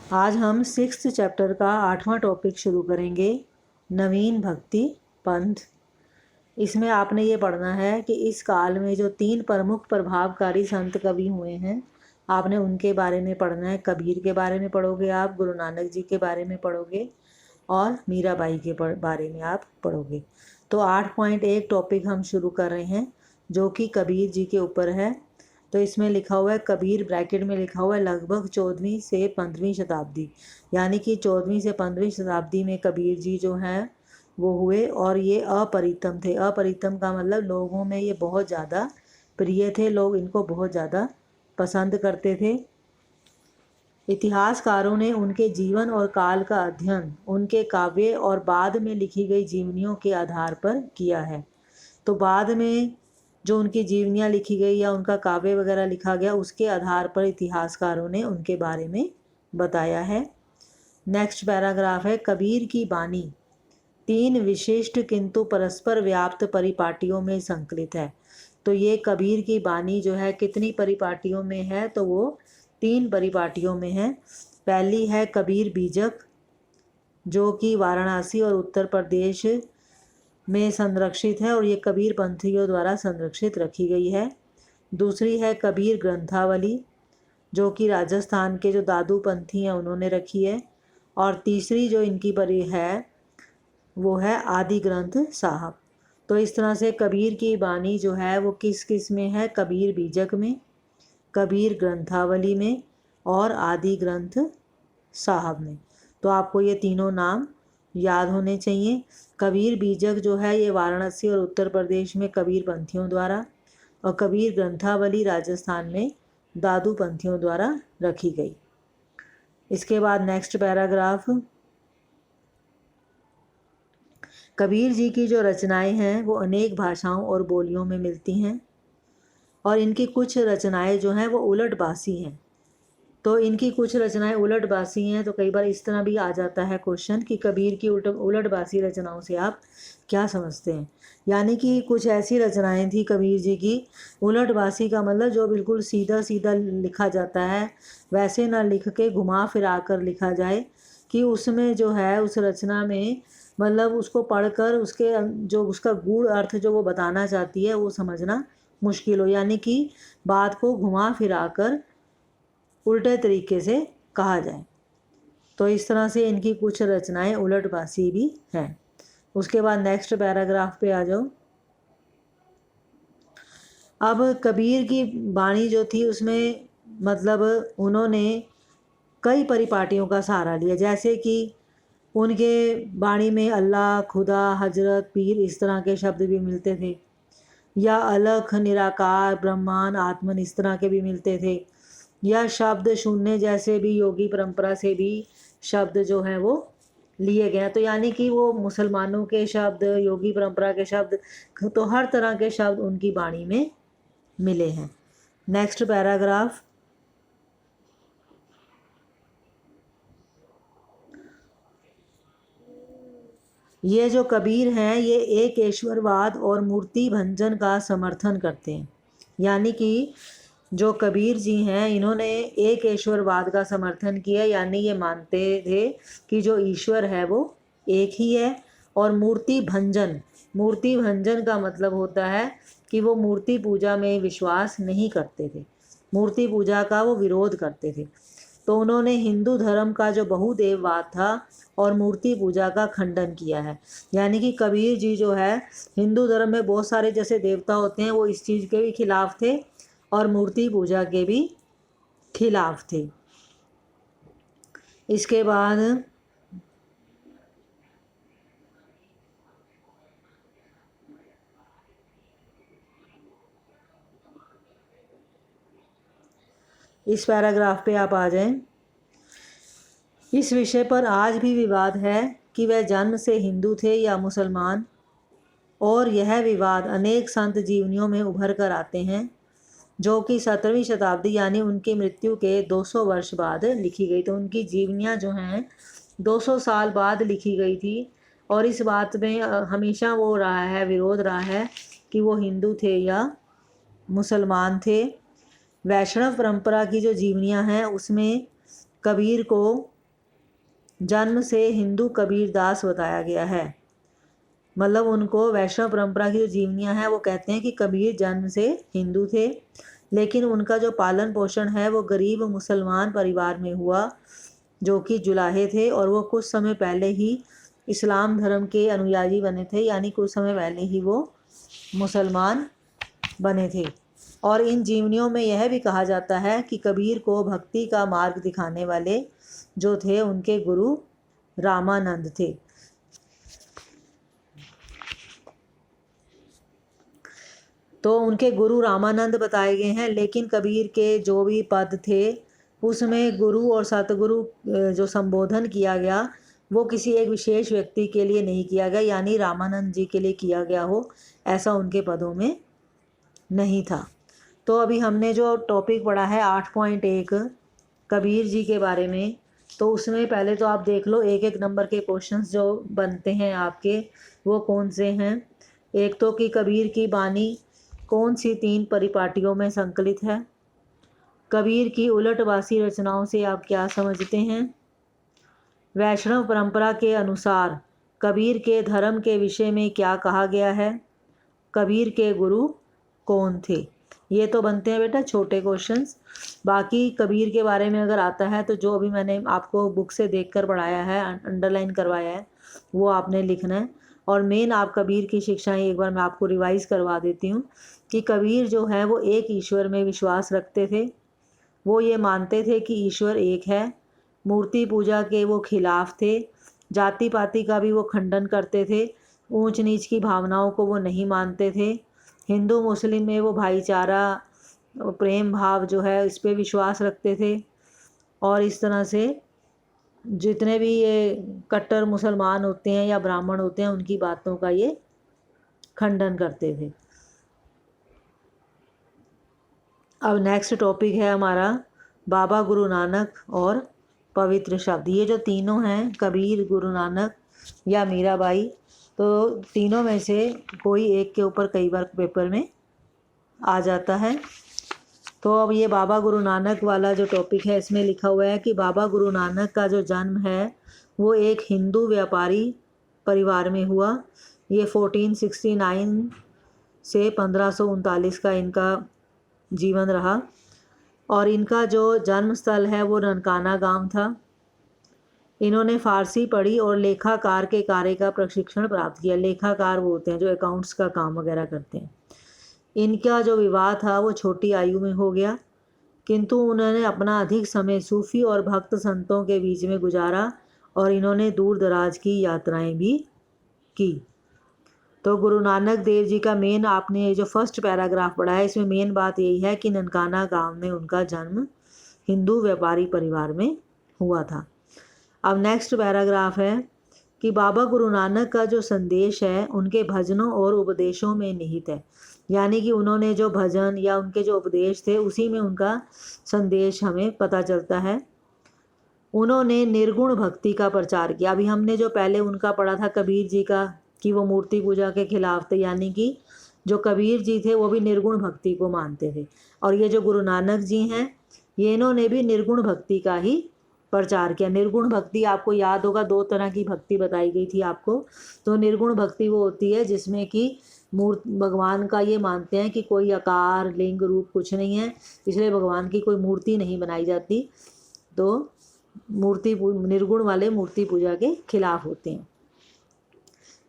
आज हम 6th chapter का 8वां टॉपिक शुरू करेंगे, नवीन भक्ति पंथ। इसमें आपने ये पढ़ना है कि इस काल में जो 3 प्रमुख प्रभावकारी संत कवि हुए हैं, आपने उनके बारे में पढ़ना है। कबीर के बारे में पढ़ोगे आप, गुरु नानक जी के बारे में पढ़ोगे और मीराबाई के बारे में आप पढ़ोगे। तो 8.1 टॉपिक हम शुरू कर रहे हैं जो कि कबीर जी के ऊपर है। तो इसमें लिखा हुआ है कबीर, ब्रैकेट में लिखा हुआ है लगभग 14वीं से 15वीं शताब्दी, यानी कि 14वीं से 15वीं शताब्दी में कबीर जी जो हैं वो हुए और ये अपरितम थे। अपरितम का मतलब लोगों में ये बहुत ज़्यादा प्रिय थे, लोग इनको बहुत ज़्यादा पसंद करते थे। इतिहासकारों ने उनके जीवन और काल का अध्ययन उनके काव्य और बाद में लिखी गई जीवनियों के आधार पर किया है। तो बाद में जो उनकी जीवनियाँ लिखी गई या उनका काव्य वगैरह लिखा गया, उसके आधार पर इतिहासकारों ने उनके बारे में बताया है। नेक्स्ट पैराग्राफ है, कबीर की बानी 3 विशिष्ट किंतु परस्पर व्याप्त परिपाटियों में संकलित है। तो ये कबीर की बानी जो है कितनी परिपाटियों में है, तो वो 3 परिपाटियों में है। पहली है कबीर बीजक, जो कि वाराणसी और उत्तर प्रदेश में संरक्षित है और ये कबीर पंथियों द्वारा संरक्षित रखी गई है। दूसरी है कबीर ग्रंथावली, जो कि राजस्थान के जो दादू पंथी हैं उन्होंने रखी है। और तीसरी जो इनकी बड़ी है वो है आदि ग्रंथ साहब। तो इस तरह से कबीर की बानी जो है वो किस किस में है, कबीर बीजक में, कबीर ग्रंथावली में और आदि ग्रंथ साहब में। तो आपको ये तीनों नाम याद होने चाहिए। कबीर बीजक जो है ये वाराणसी और उत्तर प्रदेश में कबीर पंथियों द्वारा, और कबीर ग्रंथावली राजस्थान में दादू पंथियों द्वारा रखी गई। इसके बाद नेक्स्ट पैराग्राफ, कबीर जी की जो रचनाएं हैं वो अनेक भाषाओं और बोलियों में मिलती हैं और इनकी कुछ रचनाएं जो हैं वो उलट बासी हैं। तो इनकी कुछ रचनाएं उलट बासी हैं, तो कई बार इस तरह भी आ जाता है क्वेश्चन कि कबीर की उलट बासी रचनाओं से आप क्या समझते हैं। यानी कि कुछ ऐसी रचनाएं थी कबीर जी की, उलट बासी का मतलब जो बिल्कुल सीधा सीधा लिखा जाता है वैसे ना लिख के घुमा फिरा कर लिखा जाए, कि उसमें जो है उस रचना में मतलब उसको पढ़कर उसके जो उसका गूढ़ अर्थ जो वो बताना चाहती है वो समझना मुश्किल हो, यानी कि बात को घुमा फिरा कर उल्टे तरीके से कहा जाए। तो इस तरह से इनकी कुछ रचनाएं उलटबासी भी हैं। उसके बाद नेक्स्ट पैराग्राफ पे आ जाओ। अब कबीर की बाणी जो थी उसमें मतलब उन्होंने कई परिपाटियों का सहारा लिया, जैसे कि उनके बाणी में अल्लाह, खुदा, हजरत, पीर इस तरह के शब्द भी मिलते थे, या अलख, निराकार, ब्रह्मांड, आत्मन इस तरह के भी मिलते थे, या शब्द शून्य जैसे भी योगी परंपरा से भी शब्द जो हैं वो लिए गए। तो यानी कि वो मुसलमानों के शब्द, योगी परंपरा के शब्द, तो हर तरह के शब्द उनकी बाणी में मिले हैं। नेक्स्ट पैराग्राफ, ये जो कबीर हैं ये एक ईश्वरवाद और मूर्ति भंजन का समर्थन करते हैं। यानी कि जो कबीर जी हैं इन्होंने एक ईश्वरवाद का समर्थन किया, यानी ये मानते थे कि जो ईश्वर है वो एक ही है। और मूर्ति भंजन का मतलब होता है कि वो मूर्ति पूजा में विश्वास नहीं करते थे, मूर्ति पूजा का वो विरोध करते थे। तो उन्होंने हिंदू धर्म का जो बहुदेववाद था और मूर्ति पूजा का खंडन किया है। यानी कि कबीर जी जो है हिंदू धर्म में बहुत सारे जैसे देवता होते हैं वो इस चीज़ के भी खिलाफ थे और मूर्ति पूजा के भी खिलाफ थे। इसके बाद इस पैराग्राफ पे आप आ जाएं। इस विषय पर आज भी विवाद है कि वह जन्म से हिंदू थे या मुसलमान, और यह विवाद अनेक संत जीवनियों में उभर कर आते हैं, जो कि 17वीं शताब्दी यानी उनकी मृत्यु के 200 वर्ष बाद लिखी गई। तो उनकी जीवनियाँ जो हैं 200 साल बाद लिखी गई थी और इस बात में हमेशा वो रहा है, विरोध रहा है कि वो हिंदू थे या मुसलमान थे। वैष्णव परंपरा की जो जीवनियाँ हैं उसमें कबीर को जन्म से हिंदू कबीरदास बताया गया है। मतलब उनको वैष्णव परंपरा की जो जीवनियाँ हैं वो कहते हैं कि कबीर जन्म से हिंदू थे, लेकिन उनका जो पालन पोषण है वो गरीब मुसलमान परिवार में हुआ जो कि जुलाहे थे, और वो कुछ समय पहले ही इस्लाम धर्म के अनुयायी बने थे, यानी कुछ समय पहले ही वो मुसलमान बने थे। और इन जीवनियों में यह भी कहा जाता है कि कबीर को भक्ति का मार्ग दिखाने वाले जो थे उनके गुरु रामानंद थे। तो उनके गुरु रामानंद बताए गए हैं, लेकिन कबीर के जो भी पद थे उसमें गुरु और सतगुरु जो संबोधन किया गया वो किसी एक विशेष व्यक्ति के लिए नहीं किया गया, यानी रामानंद जी के लिए किया गया हो, ऐसा उनके पदों में नहीं था। तो अभी हमने जो टॉपिक पढ़ा है 8.1 कबीर जी के बारे में, तो उसमें पहले तो आप देख लो एक एक नंबर के क्वेश्चंस जो बनते हैं आपके वो कौन से हैं। एक तो कि कबीर की बानी कौन सी 3 परिपाटियों में संकलित है। कबीर की उलटवासी रचनाओं से आप क्या समझते हैं। वैष्णव परंपरा के अनुसार कबीर के धर्म के विषय में क्या कहा गया है। कबीर के गुरु कौन थे। ये तो बनते हैं बेटा छोटे क्वेश्चंस। बाकी कबीर के बारे में अगर आता है तो जो अभी मैंने आपको बुक से देखकर पढ़ाया है, अंडरलाइन करवाया है, वो आपने लिखना है। और मेन आप कबीर की शिक्षाएं एक बार मैं आपको रिवाइज़ करवा देती हूँ कि कबीर जो है वो एक ईश्वर में विश्वास रखते थे। वो ये मानते थे कि ईश्वर एक है। मूर्ति पूजा के वो खिलाफ थे। जाति पाति का भी वो खंडन करते थे। ऊंच नीच की भावनाओं को वो नहीं मानते थे। हिंदू मुस्लिम में वो भाईचारा प्रेम भाव जो है इस पे विश्वास रखते थे। और इस तरह से जितने भी ये कट्टर मुसलमान होते हैं या ब्राह्मण होते हैं उनकी बातों का ये खंडन करते थे। अब नेक्स्ट टॉपिक है हमारा बाबा गुरु नानक और पवित्र शब्द। ये जो तीनों हैं कबीर, गुरु नानक या मीराबाई, तो तीनों में से कोई एक के ऊपर कई बार पेपर में आ जाता है। तो अब ये बाबा गुरु नानक वाला जो टॉपिक है इसमें लिखा हुआ है कि बाबा गुरु नानक का जो जन्म है वो एक हिंदू व्यापारी परिवार में हुआ। ये 1469 से 1539 का इनका जीवन रहा। और इनका जो जन्म स्थल है वो ननकाना गांव था। इन्होंने फारसी पढ़ी और लेखाकार के कार्य का प्रशिक्षण प्राप्त किया। लेखाकार वो होते हैं जो अकाउंट्स का काम वगैरह करते हैं। इनका जो विवाह था वो छोटी आयु में हो गया, किंतु उन्होंने अपना अधिक समय सूफी और भक्त संतों के बीच में गुजारा और इन्होंने दूर दराज की यात्राएं भी की। तो गुरु नानक देव जी का मेन आपने ये जो फर्स्ट पैराग्राफ पढ़ा है इसमें मेन बात यही है कि ननकाना गांव में उनका जन्म हिंदू व्यापारी परिवार में हुआ था। अब नेक्स्ट पैराग्राफ है कि बाबा गुरु नानक का जो संदेश है उनके भजनों और उपदेशों में निहित है। यानी कि उन्होंने जो भजन या उनके जो उपदेश थे उसी में उनका संदेश हमें पता चलता है। उन्होंने निर्गुण भक्ति का प्रचार किया। अभी हमने जो पहले उनका पढ़ा था कबीर जी का कि वो मूर्ति पूजा के खिलाफ थे, यानी कि जो कबीर जी थे वो भी निर्गुण भक्ति को मानते थे। और ये जो गुरु नानक जी हैं ये इन्होंने भी निर्गुण भक्ति का ही प्रचार किया। निर्गुण भक्ति आपको याद होगा 2 तरह की भक्ति बताई गई थी आपको। तो निर्गुण भक्ति वो होती है जिसमें कि भगवान का ये मानते हैं कि कोई आकार लिंग रूप कुछ नहीं है, इसलिए भगवान की कोई मूर्ति नहीं बनाई जाती। तो निर्गुण वाले मूर्ति पूजा के खिलाफ होते हैं।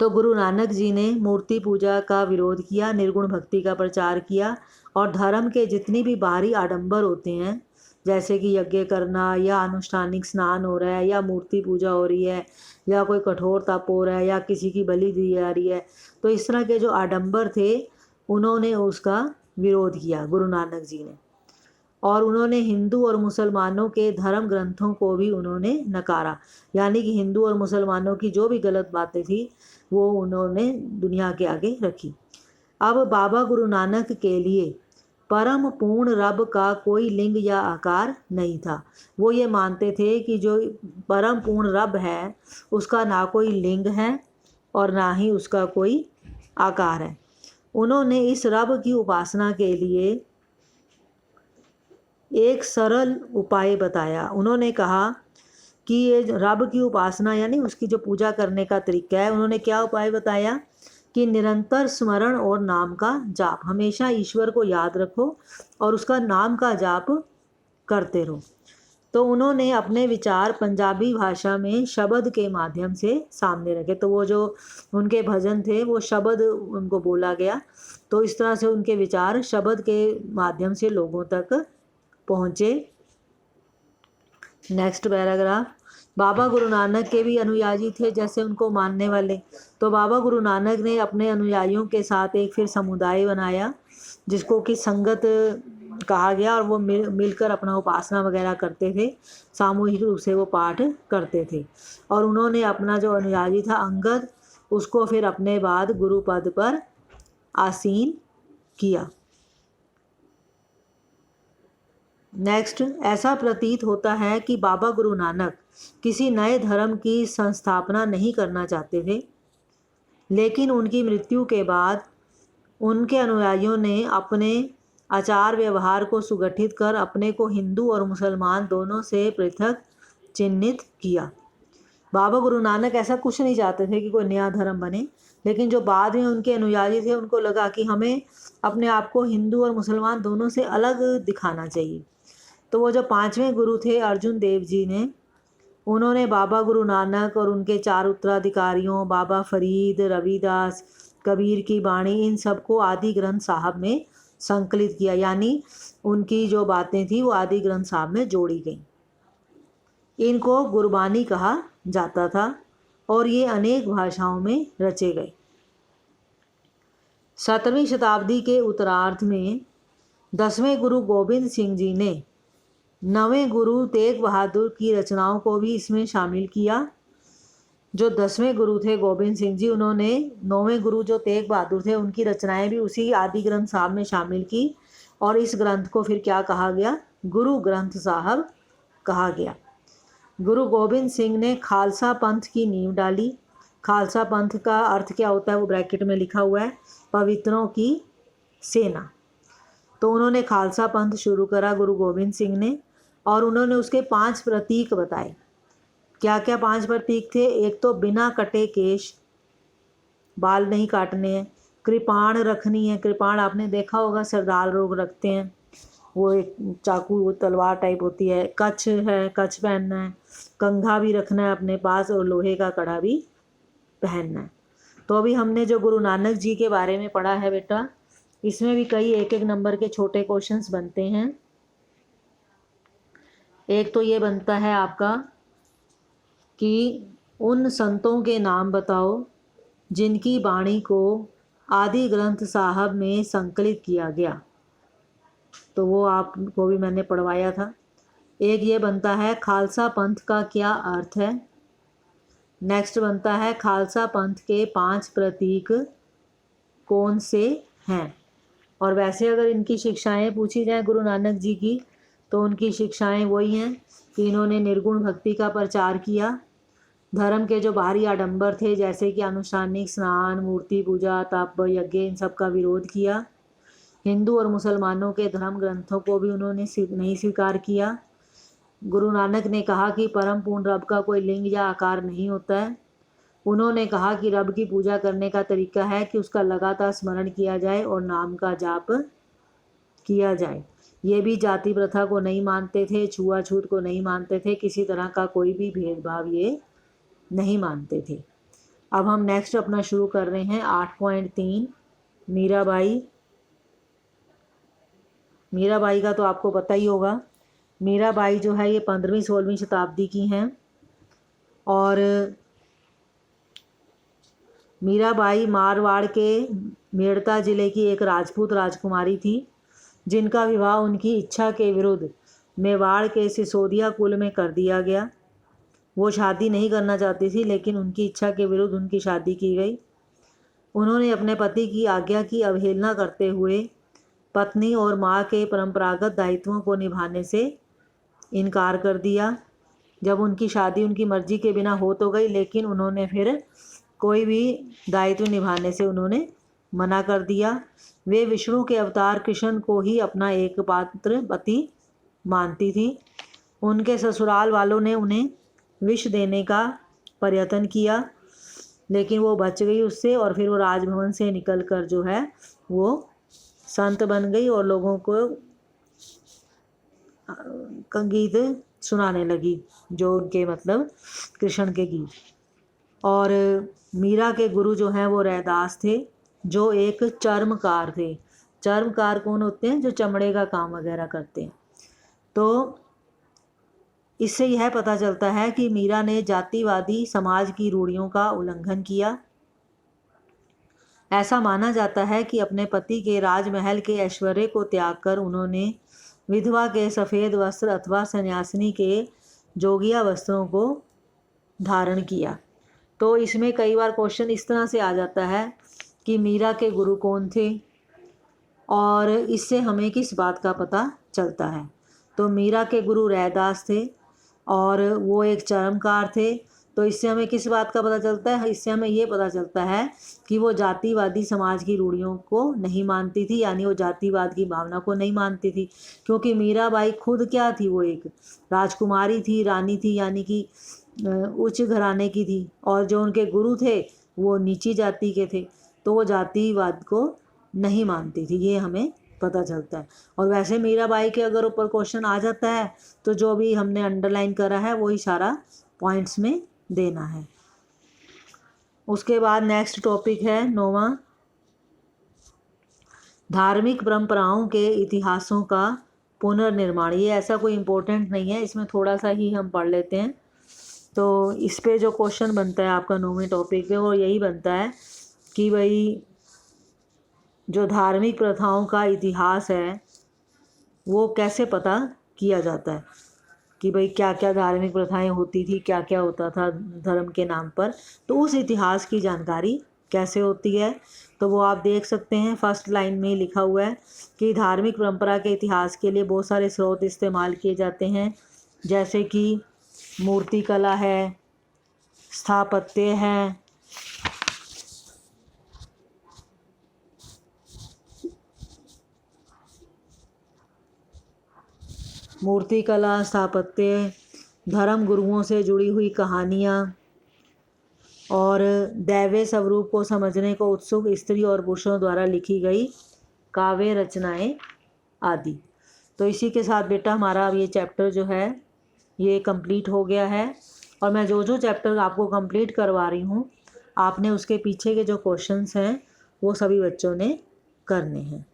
तो गुरु नानक जी ने मूर्ति पूजा का विरोध किया, निर्गुण भक्ति का प्रचार किया और धर्म के जितनी भी बाहरी आडंबर होते हैं जैसे कि यज्ञ करना या अनुष्ठानिक स्नान हो रहा है या मूर्ति पूजा हो रही है या कोई कठोर तप हो रहा है या किसी की बलि दी जा रही है, तो इस तरह के जो आडंबर थे उन्होंने उसका विरोध किया गुरु नानक जी ने। और उन्होंने हिंदू और मुसलमानों के धर्म ग्रंथों को भी उन्होंने नकारा। यानी कि हिंदू और मुसलमानों की जो भी गलत बातें थी वो उन्होंने दुनिया के आगे रखी। अब बाबा गुरु नानक के लिए परम पूर्ण रब का कोई लिंग या आकार नहीं था। वो ये मानते थे कि जो परम पूर्ण रब है उसका ना कोई लिंग है और ना ही उसका कोई आकार है। उन्होंने इस रब की उपासना के लिए एक सरल उपाय बताया। उन्होंने कहा कि ये रब की उपासना यानी उसकी जो पूजा करने का तरीका है, उन्होंने क्या उपाय बताया कि निरंतर स्मरण और नाम का जाप, हमेशा ईश्वर को याद रखो और उसका नाम का जाप करते रहो। तो उन्होंने अपने विचार पंजाबी भाषा में शब्द के माध्यम से सामने रखे। तो वो जो उनके भजन थे वो शब्द उनको बोला गया, तो इस तरह से उनके विचार शब्द के माध्यम से लोगों तक पहुँचे। नेक्स्ट पैराग्राफ, बाबा गुरु नानक के भी अनुयायी थे जैसे उनको मानने वाले। तो बाबा गुरु नानक ने अपने अनुयायियों के साथ एक फिर समुदाय बनाया जिसको कि संगत कहा गया, और वो मिलकर अपना उपासना वगैरह करते थे, सामूहिक रूप से वो पाठ करते थे। और उन्होंने अपना जो अनुयायी था अंगद, उसको फिर अपने बाद गुरु पद पर आसीन किया। नेक्स्ट, ऐसा प्रतीत होता है कि बाबा गुरु नानक किसी नए धर्म की संस्थापना नहीं करना चाहते थे, लेकिन उनकी मृत्यु के बाद उनके अनुयायियों ने अपने आचार व्यवहार को सुगठित कर अपने को हिंदू और मुसलमान दोनों से पृथक चिन्हित किया। बाबा गुरु नानक ऐसा कुछ नहीं चाहते थे कि कोई नया धर्म बने, लेकिन जो बाद में उनके अनुयायी थे उनको लगा कि हमें अपने आप को हिंदू और मुसलमान दोनों से अलग दिखाना चाहिए। तो वो जो 5वें गुरु थे अर्जुन देव जी ने, उन्होंने बाबा गुरु नानक और उनके 4 उत्तराधिकारियों बाबा फरीद, रविदास, कबीर की बाणी, इन सबको आदि ग्रंथ साहब में संकलित किया, यानी उनकी जो बातें थी वो आदि ग्रंथ साहब में जोड़ी गई। इनको गुरबानी कहा जाता था और ये अनेक भाषाओं में रचे गए। 17वीं शताब्दी के उत्तरार्ध में 10वें गुरु गोबिंद सिंह जी ने 9वें गुरु तेग बहादुर की रचनाओं को भी इसमें शामिल किया। जो 10वें गुरु थे गोबिंद सिंह जी, उन्होंने 9वें गुरु जो तेग बहादुर थे उनकी रचनाएं भी उसी आदि ग्रंथ साहब में शामिल की, और इस ग्रंथ को फिर क्या कहा गया, गुरु ग्रंथ साहब कहा गया। गुरु गोबिंद सिंह ने खालसा पंथ की नींव डाली। खालसा पंथ का अर्थ क्या होता है वो ब्रैकेट में लिखा हुआ है, पवित्रों की सेना। तो उन्होंने खालसा पंथ शुरू करा गुरु गोबिंद सिंह ने, और उन्होंने उसके 5 प्रतीक बताए। क्या क्या 5 प्रतीक थे? एक तो बिना कटे केश, बाल नहीं काटने हैं। कृपाण रखनी है, कृपाण आपने देखा होगा सरदार लोग रखते हैं, वो एक चाकू, वो तलवार टाइप होती है। कच्छ है, कच्छ पहनना है। कंघा भी रखना है अपने पास, और लोहे का कड़ा भी पहनना है। तो अभी हमने जो गुरु नानक जी के बारे में पढ़ा है बेटा, इसमें भी कई 1-1 नंबर के छोटे क्वेश्चंस बनते हैं। एक तो ये बनता है आपका कि उन संतों के नाम बताओ जिनकी वाणी को आदि ग्रंथ साहब में संकलित किया गया। तो वो आपको भी मैंने पढ़वाया था। एक ये बनता है खालसा पंथ का क्या अर्थ है। नेक्स्ट बनता है खालसा पंथ के 5 प्रतीक कौन से हैं। और वैसे अगर इनकी शिक्षाएं पूछी जाए गुरु नानक जी की, तो उनकी शिक्षाएं वही हैं कि इन्होंने निर्गुण भक्ति का प्रचार किया। धर्म के जो बाहरी आडंबर थे जैसे कि अनुष्ठानिक स्नान, मूर्ति पूजा, तप, यज्ञ, इन सब का विरोध किया। हिंदू और मुसलमानों के धर्म ग्रंथों को भी उन्होंने नहीं स्वीकार किया। गुरु नानक ने कहा कि परम पूर्ण रब का कोई लिंग या आकार नहीं होता है। उन्होंने कहा कि रब की पूजा करने का तरीका है कि उसका लगातार स्मरण किया जाए और नाम का जाप किया जाए। ये भी जाति प्रथा को नहीं मानते थे, छुआछूत को नहीं मानते थे, किसी तरह का कोई भी भेदभाव ये नहीं मानते थे। अब हम नेक्स्ट अपना शुरू कर रहे हैं 8.3 मीराबाई। मीराबाई का तो आपको पता ही होगा। मीराबाई जो है ये 15वीं-16वीं शताब्दी की हैं, और मीराबाई मारवाड़ के मेड़ता ज़िले की एक राजपूत राजकुमारी थी, जिनका विवाह उनकी इच्छा के विरुद्ध मेवाड़ के सिसोदिया कुल में कर दिया गया। वो शादी नहीं करना चाहती थी, लेकिन उनकी इच्छा के विरुद्ध उनकी शादी की गई। उन्होंने अपने पति की आज्ञा की अवहेलना करते हुए पत्नी और माँ के परंपरागत दायित्वों को निभाने से इनकार कर दिया। जब उनकी शादी उनकी मर्जी के बिना हो तो गई, लेकिन उन्होंने फिर कोई भी दायित्व निभाने से उन्होंने मना कर दिया। वे विष्णु के अवतार कृष्ण को ही अपना एकमात्र पति मानती थी। उनके ससुराल वालों ने उन्हें विष देने का प्रयत्न किया, लेकिन वो बच गई उससे, और फिर वो राजभवन से निकलकर जो है वो संत बन गई और लोगों को गीत सुनाने लगी, जो उनके मतलब कृष्ण के गीत। और मीरा के गुरु जो हैं वो रैदास थे, जो एक चर्मकार थे। चर्मकार कौन होते हैं? जो चमड़े का काम वगैरह करते हैं। तो इससे यह पता चलता है कि मीरा ने जातिवादी समाज की रूढ़ियों का उल्लंघन किया। ऐसा माना जाता है कि अपने पति के राजमहल के ऐश्वर्य को त्याग कर उन्होंने विधवा के सफ़ेद वस्त्र अथवा सन्यासिनी के जोगिया वस्त्रों को धारण किया। तो इसमें कई बार क्वेश्चन इस तरह से आ जाता है कि मीरा के गुरु कौन थे, और इससे हमें किस बात का पता चलता है। तो मीरा के गुरु रैदास थे और वो एक चर्मकार थे। तो इससे हमें किस बात का पता चलता है? इससे हमें ये पता चलता है कि वो जातिवादी समाज की रूढ़ियों को नहीं मानती थी, यानी वो जातिवाद की भावना को नहीं मानती थी। क्योंकि मीराबाई खुद क्या थी? वो एक राजकुमारी थी, रानी थी, यानी कि उच्च घराने की थी, और जो उनके गुरु थे वो नीची जाति के थे। तो वो जातिवाद को नहीं मानती थी, ये हमें पता चलता है। और वैसे मीराबाई के अगर ऊपर क्वेश्चन आ जाता है तो जो भी हमने अंडरलाइन करा है वही सारा पॉइंट्स में देना है। उसके बाद नेक्स्ट टॉपिक है 9वां, धार्मिक परंपराओं के इतिहासों का पुनर्निर्माण। ये ऐसा कोई इम्पोर्टेंट नहीं है, इसमें थोड़ा सा ही हम पढ़ लेते हैं। तो इस पे जो क्वेश्चन बनता है आपका 9वें टॉपिक पे, वो यही बनता है कि भाई जो धार्मिक प्रथाओं का इतिहास है वो कैसे पता किया जाता है, कि भाई क्या क्या धार्मिक प्रथाएं होती थी, क्या क्या होता था धर्म के नाम पर। तो उस इतिहास की जानकारी कैसे होती है, तो वो आप देख सकते हैं फर्स्ट लाइन में लिखा हुआ है कि धार्मिक परंपरा के इतिहास के लिए बहुत सारे स्रोत इस्तेमाल किए जाते हैं, जैसे कि मूर्ति कला है, स्थापत्य है, मूर्तिकला, स्थापत्य, धर्म गुरुओं से जुड़ी हुई कहानियाँ, और दैवीय स्वरूप को समझने को उत्सुक स्त्री और पुरुषों द्वारा लिखी गई काव्य रचनाएं आदि। तो इसी के साथ बेटा हमारा अब ये चैप्टर जो है ये कंप्लीट हो गया है। और मैं जो जो चैप्टर आपको कंप्लीट करवा रही हूँ, आपने उसके पीछे के जो क्वेश्चंस हैं वो सभी बच्चों ने करने हैं।